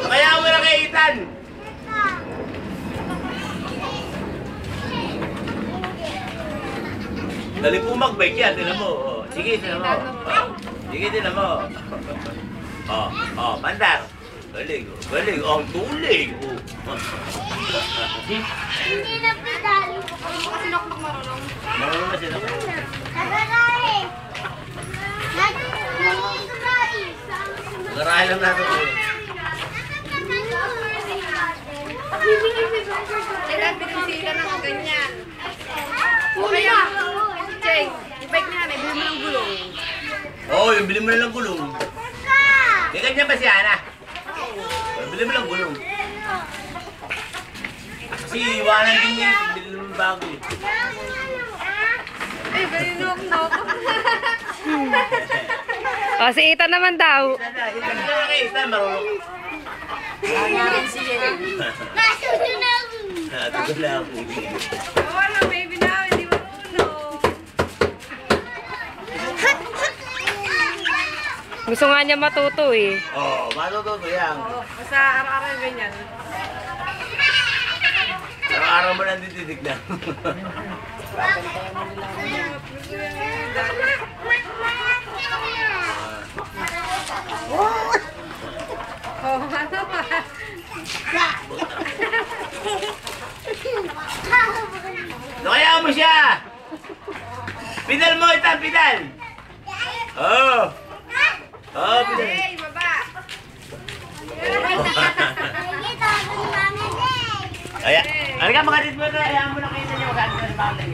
Kaya mo na kay Ethan. Dali po mag-bike yan, tinan mo. Oh. Sige, tinan mo. Oh. Sige, tinan mo. Mandar. Galing, galing. Oh, tulig. Hindi na pedal. Sinoknok marunong. Marunong na sila. Nagarahe. Garahe lang natin. Kailan pinisila ng ganyan. O kaya, Cheng, i-bike niya na, ibili mo ng gulong. Oo, yung bili mo na lang gulong. May ganyan ba si Ana? Bili mo lang gulong. Kasi iwanan din niya, bili mo ng bago eh. Ay, balinok-nok. O, si Ethan naman daw. Ilan na kay Ethan, marunong. Nasusunod. Natagod lang ako. Wala, baby na, hindi marunong. Gusto nga niya matuto eh. Oo, matututo yan. Oo, basta araw-araw yung ganyan. Araw-araw mo lang tititignan. Oh, ano ba? Nakaya mo siya! Pidal mo, Ethan, pidal! Oo! Oo, pidal. Hey, baba! Kaya, ano ka mga mo na, hayaan mo na kayo na niyo, magkano na bagay.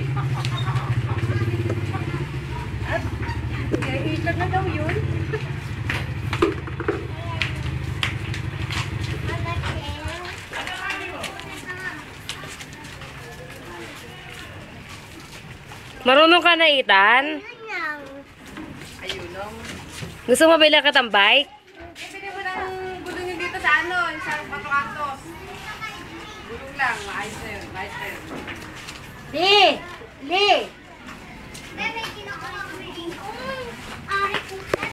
Kaya ilag na daw yun. Marunong ka na, Ethan? Ayun lang. Gusto mo bilhin ka ng bike? Bili mo ng gulong yung dito sa ano, yung sa Pato-Atos. Gulong lang, maayos na yun, maayos na yun. Li! Li!